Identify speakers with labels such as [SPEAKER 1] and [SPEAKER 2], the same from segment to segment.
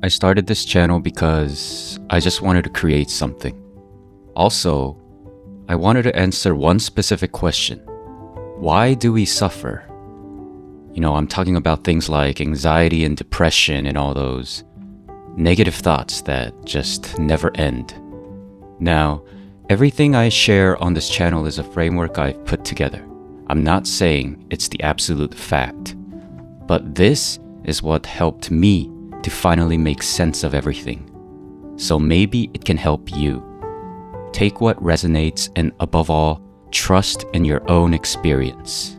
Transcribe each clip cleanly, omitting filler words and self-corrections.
[SPEAKER 1] I started this channel because I just wanted to create something. Also, I wanted to answer one specific question. Why do we suffer? I'm talking about things like anxiety and depression and all those negative thoughts that just never end. Now, everything I share on this channel is a framework I've put together. I'm not saying it's the absolute fact, but this is what helped me to finally make sense of everything. So maybe it can help you. Take what resonates and above all, trust in your own experience.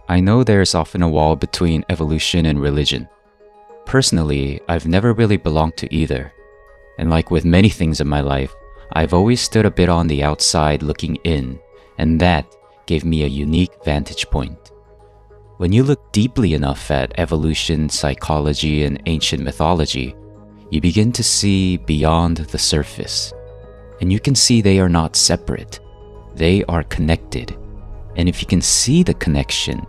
[SPEAKER 1] I know there's often a wall between evolution and religion. Personally, I've never really belonged to either. And like with many things in my life, I've always stood a bit on the outside looking in, and that gave me a unique vantage point. When you look deeply enough at evolution, psychology, and ancient mythology, you begin to see beyond the surface. And you can see they are not separate. They are connected. And if you can see the connection,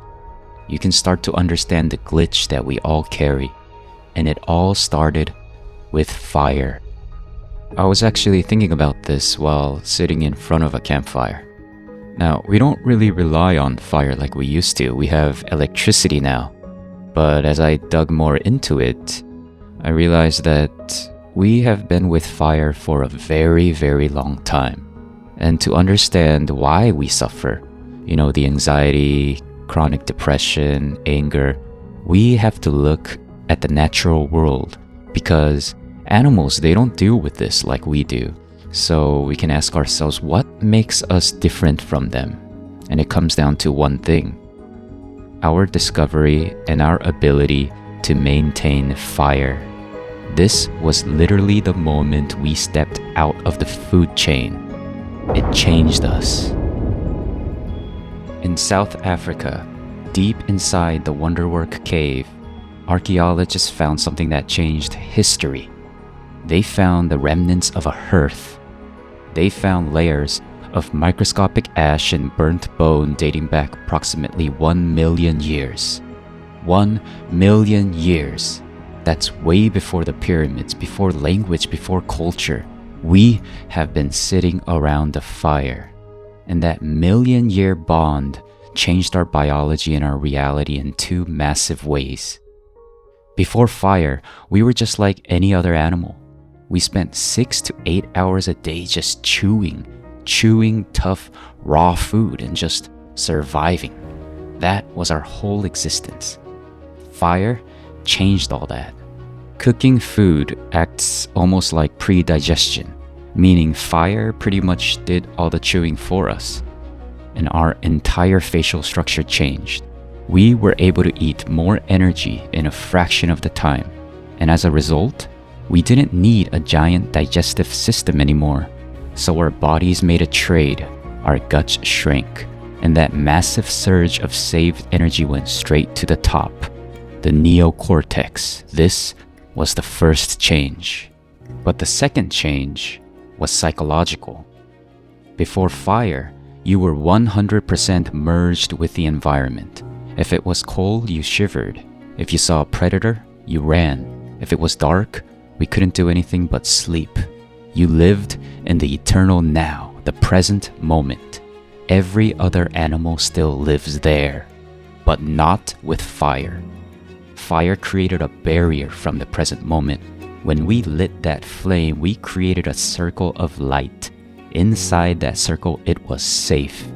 [SPEAKER 1] you can start to understand the glitch that we all carry. And it all started with fire. I was actually thinking about this while sitting in front of a campfire. Now, we don't really rely on fire like we used to. We have electricity now. But as I dug more into it, I realized that we have been with fire for a very, very long time. And to understand why we suffer, the anxiety, chronic depression, anger, we have to look at the natural world because animals, they don't deal with this like we do. So we can ask ourselves what makes us different from them. And it comes down to one thing: our discovery and our ability to maintain fire. This was literally the moment we stepped out of the food chain. It changed us. In South Africa, deep inside the Wonderwork cave, archaeologists found something that changed history. They found the remnants of a hearth. They found layers of microscopic ash and burnt bone dating back approximately 1 million years. 1 million years. That's way before the pyramids, before language, before culture. We have been sitting around a fire. And that million-year bond changed our biology and our reality in two massive ways. Before fire, we were just like any other animal. We spent 6 to 8 hours a day just chewing tough, raw food and just surviving. That was our whole existence. Fire changed all that. Cooking food acts almost like pre-digestion, meaning fire pretty much did all the chewing for us. And our entire facial structure changed. We were able to eat more energy in a fraction of the time. And as a result, we didn't need a giant digestive system anymore. So our bodies made a trade, our guts shrank, and that massive surge of saved energy went straight to the top, the neocortex. This was the first change. But the second change was psychological. Before fire, you were 100% merged with the environment. If it was cold, you shivered. If you saw a predator, you ran. If it was dark, we couldn't do anything but sleep. You lived in the eternal now, the present moment. Every other animal still lives there, but not with fire. Fire created a barrier from the present moment. When we lit that flame, we created a circle of light. Inside that circle, it was safe.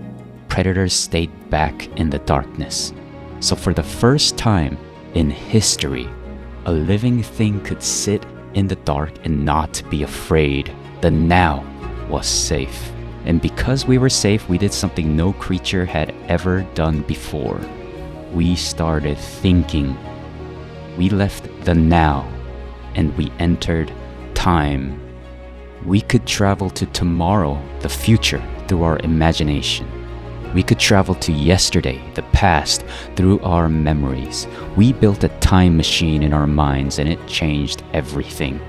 [SPEAKER 1] Predators stayed back in the darkness. So for the first time in history, a living thing could sit in the dark and not be afraid. The now was safe. And because we were safe, we did something no creature had ever done before. We started thinking. We left the now and we entered time. We could travel to tomorrow, the future, through our imagination. We could travel to yesterday, the past, through our memories. We built a time machine in our minds and it changed everything.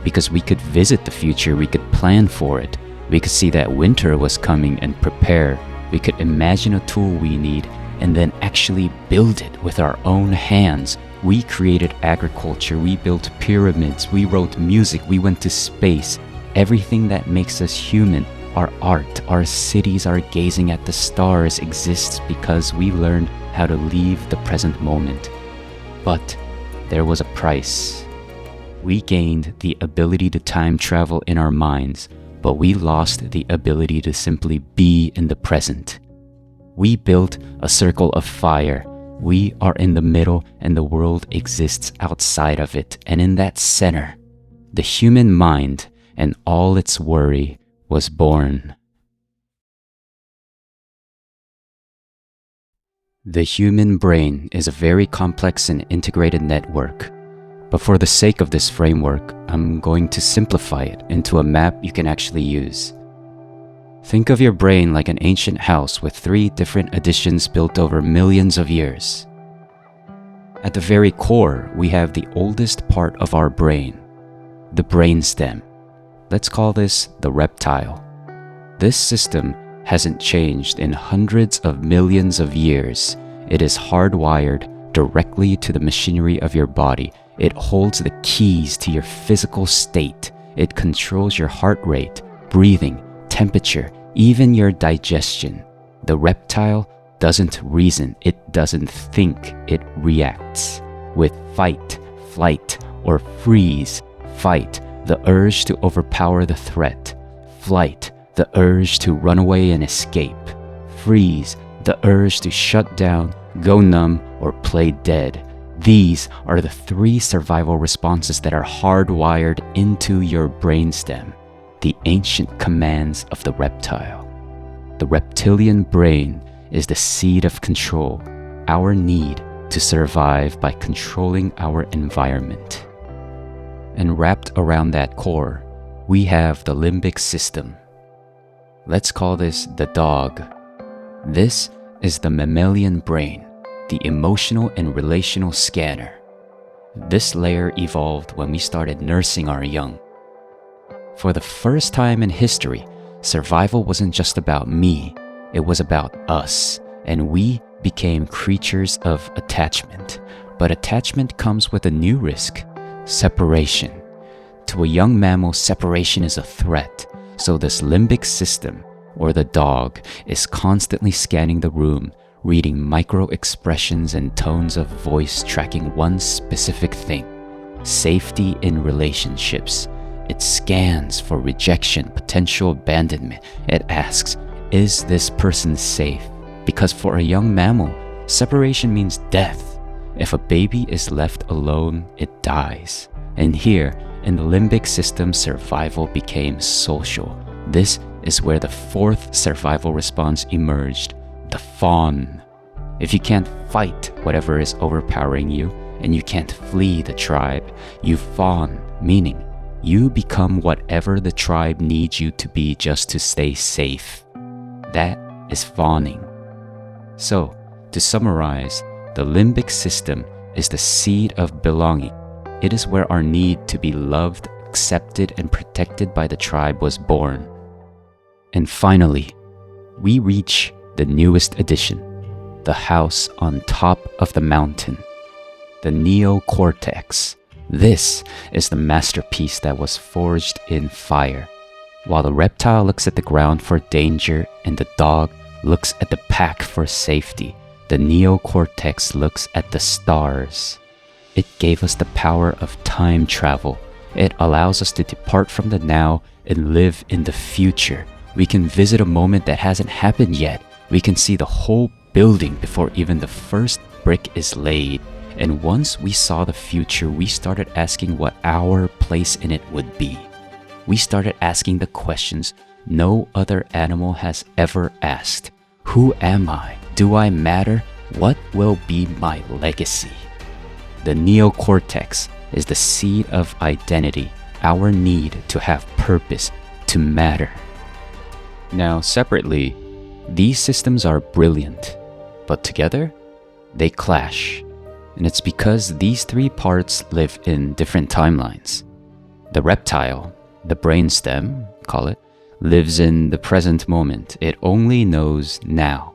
[SPEAKER 1] Because we could visit the future, we could plan for it. We could see that winter was coming and prepare. We could imagine a tool we need and then actually build it with our own hands. We created agriculture, we built pyramids, we wrote music, we went to space. Everything that makes us human, our art, our cities, our gazing at the stars exists because we learned how to leave the present moment. But there was a price. We gained the ability to time travel in our minds, but we lost the ability to simply be in the present. We built a circle of fire. We are in the middle and the world exists outside of it. And in that center, the human mind and all its worry was born. The human brain is a very complex and integrated network. But for the sake of this framework, I'm going to simplify it into a map you can actually use. Think of your brain like an ancient house with 3 different additions built over millions of years. At the very core, we have the oldest part of our brain, the brainstem. Let's call this the reptile. This system hasn't changed in hundreds of millions of years. It is hardwired directly to the machinery of your body. It holds the keys to your physical state. It controls your heart rate, breathing, temperature, even your digestion. The reptile doesn't reason, it doesn't think, it reacts. With fight, flight, or freeze. Fight, the urge to overpower the threat. Flight, the urge to run away and escape. Freeze, the urge to shut down, go numb, or play dead. These are the 3 survival responses that are hardwired into your brainstem, the ancient commands of the reptile. The reptilian brain is the seed of control, our need to survive by controlling our environment. And wrapped around that core, we have the limbic system. Let's call this the dog. This is the mammalian brain, the emotional and relational scanner. This layer evolved when we started nursing our young. For the first time in history, survival wasn't just about me, it was about us, and we became creatures of attachment. But attachment comes with a new risk, separation. To a young mammal, separation is a threat, so this limbic system, or the dog, is constantly scanning the room, reading micro-expressions and tones of voice, tracking one specific thing: safety in relationships. It scans for rejection, potential abandonment. It asks, is this person safe? Because for a young mammal, separation means death. If a baby is left alone, it dies. And here, in the limbic system, survival became social. This is where the 4th survival response emerged, the fawn. If you can't fight whatever is overpowering you, and you can't flee the tribe, you fawn, meaning you become whatever the tribe needs you to be just to stay safe. That is fawning. So, to summarize, the limbic system is the seed of belonging. It is where our need to be loved, accepted, and protected by the tribe was born. And finally, we reach the newest addition, the house on top of the mountain, the neocortex. This is the masterpiece that was forged in fire. While the reptile looks at the ground for danger and the dog looks at the pack for safety, the neocortex looks at the stars. It gave us the power of time travel. It allows us to depart from the now and live in the future. We can visit a moment that hasn't happened yet. We can see the whole building before even the first brick is laid. And once we saw the future, we started asking what our place in it would be. We started asking the questions no other animal has ever asked. Who am I? Do I matter? What will be my legacy? The neocortex is the seed of identity, our need to have purpose, to matter. Now, separately, these systems are brilliant, but together, they clash. And it's because these 3 parts live in different timelines. The reptile, the brainstem, call it, lives in the present moment. It only knows now.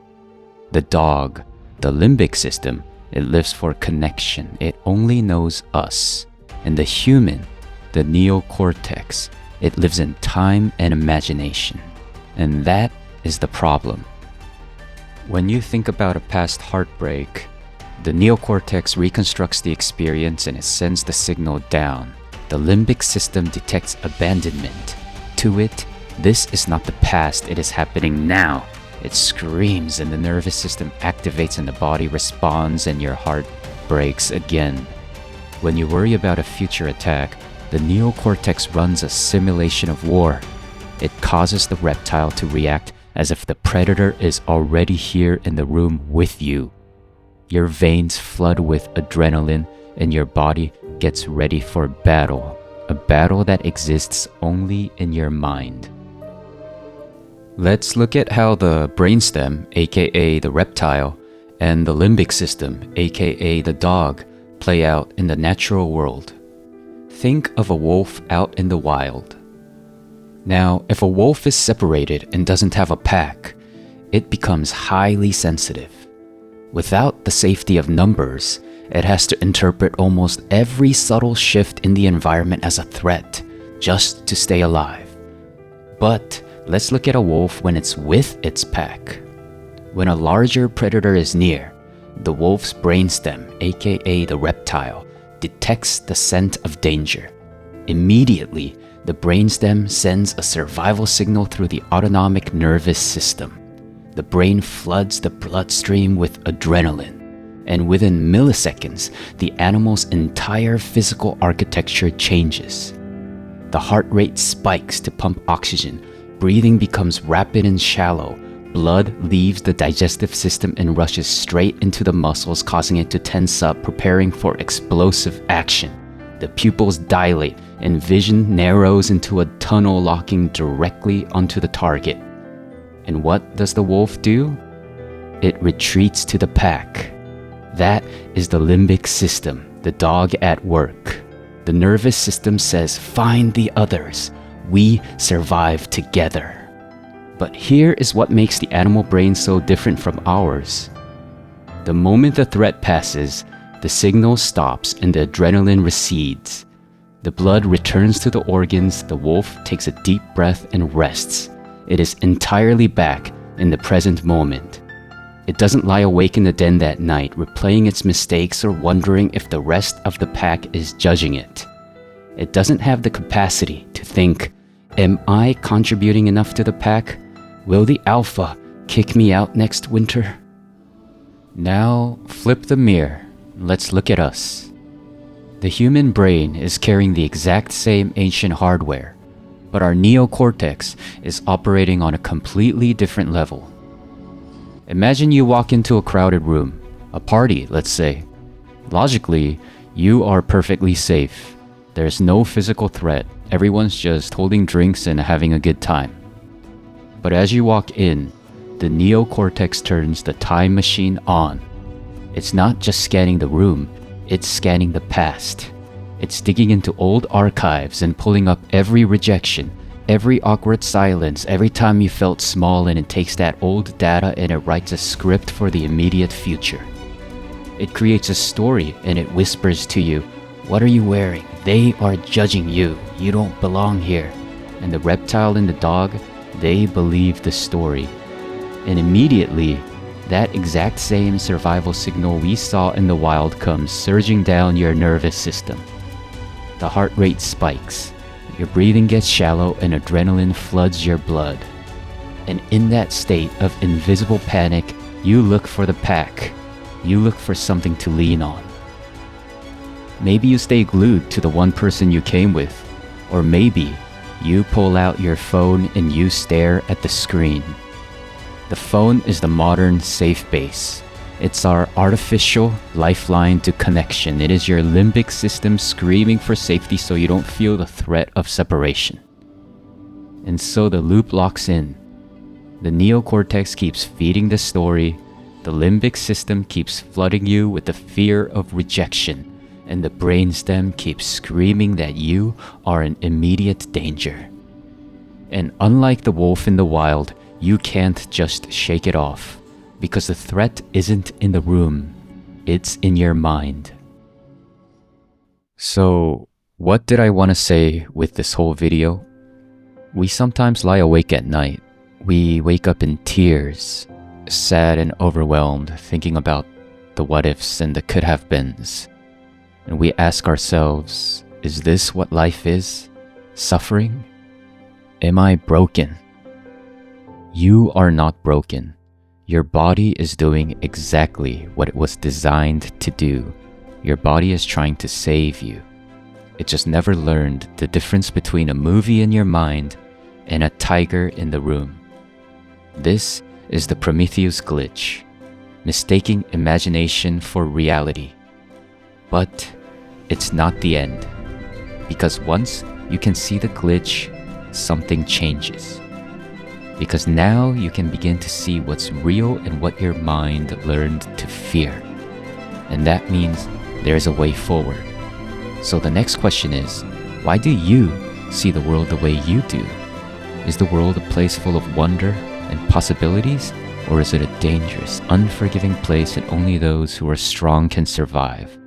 [SPEAKER 1] The dog The limbic system, it lives for connection. It only knows us. And the human, the neocortex, it lives in time and imagination. And that is the problem. When you think about a past heartbreak, the neocortex reconstructs the experience and it sends the signal down. The limbic system detects abandonment. To it, this is not the past, it is happening now. It screams and the nervous system activates and the body responds and your heart breaks again. When you worry about a future attack, the neocortex runs a simulation of war. It causes the reptile to react as if the predator is already here in the room with you. Your veins flood with adrenaline and your body gets ready for battle, a battle that exists only in your mind. Let's look at how the brainstem, aka the reptile, and the limbic system, aka the dog, play out in the natural world. Think of a wolf out in the wild. Now, if a wolf is separated and doesn't have a pack, it becomes highly sensitive. Without the safety of numbers, it has to interpret almost every subtle shift in the environment as a threat, just to stay alive. But let's look at a wolf when it's with its pack. When a larger predator is near, the wolf's brainstem, aka the reptile, detects the scent of danger. Immediately, the brainstem sends a survival signal through the autonomic nervous system. The brain floods the bloodstream with adrenaline, and within milliseconds, the animal's entire physical architecture changes. The heart rate spikes to pump oxygen, breathing becomes rapid and shallow, blood leaves the digestive system and rushes straight into the muscles, causing it to tense up, preparing for explosive action. The pupils dilate, and vision narrows into a tunnel locking directly onto the target. And what does the wolf do? It retreats to the pack. That is the limbic system, the dog at work. The nervous system says, find the others. We survive together. But here is what makes the animal brain so different from ours. The moment the threat passes, the signal stops and the adrenaline recedes. The blood returns to the organs, the wolf takes a deep breath and rests. It is entirely back in the present moment. It doesn't lie awake in the den that night, replaying its mistakes or wondering if the rest of the pack is judging it. It doesn't have the capacity to think, am I contributing enough to the pack? Will the alpha kick me out next winter? Now, flip the mirror. Let's look at us. The human brain is carrying the exact same ancient hardware, but our neocortex is operating on a completely different level. Imagine you walk into a crowded room, a party, let's say. Logically, you are perfectly safe. There's no physical threat. Everyone's just holding drinks and having a good time. But as you walk in, the neocortex turns the time machine on. It's not just scanning the room, it's scanning the past. It's digging into old archives and pulling up every rejection, every awkward silence, every time you felt small, and it takes that old data and it writes a script for the immediate future. It creates a story and it whispers to you, what are you wearing? They are judging you. You don't belong here. And the reptile and the dog, they believe the story. And immediately, that exact same survival signal we saw in the wild comes surging down your nervous system. The heart rate spikes, your breathing gets shallow, and adrenaline floods your blood. And in that state of invisible panic, you look for the pack. You look for something to lean on. Maybe you stay glued to the one person you came with, or maybe you pull out your phone and you stare at the screen. The phone is the modern safe base. It's our artificial lifeline to connection. It is your limbic system screaming for safety so you don't feel the threat of separation. And so the loop locks in. The neocortex keeps feeding the story. The limbic system keeps flooding you with the fear of rejection. And the brainstem keeps screaming that you are in immediate danger. And unlike the wolf in the wild, you can't just shake it off. Because the threat isn't in the room, it's in your mind. So, what did I want to say with this whole video? We sometimes lie awake at night. We wake up in tears, sad and overwhelmed, thinking about the what ifs and the could have beens. And we ask ourselves, is this what life is? Suffering? Am I broken? You are not broken. Your body is doing exactly what it was designed to do. Your body is trying to save you. It just never learned the difference between a movie in your mind and a tiger in the room. This is the Prometheus Glitch, mistaking imagination for reality. But it's not the end, because once you can see the glitch, something changes. Because now you can begin to see what's real and what your mind learned to fear. And that means there's a way forward. So the next question is, why do you see the world the way you do? Is the world a place full of wonder and possibilities? Or is it a dangerous, unforgiving place that only those who are strong can survive?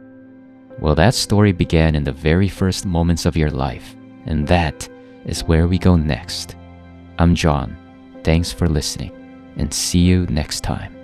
[SPEAKER 1] Well, that story began in the very first moments of your life, and that is where we go next. I'm John. Thanks for listening, and see you next time.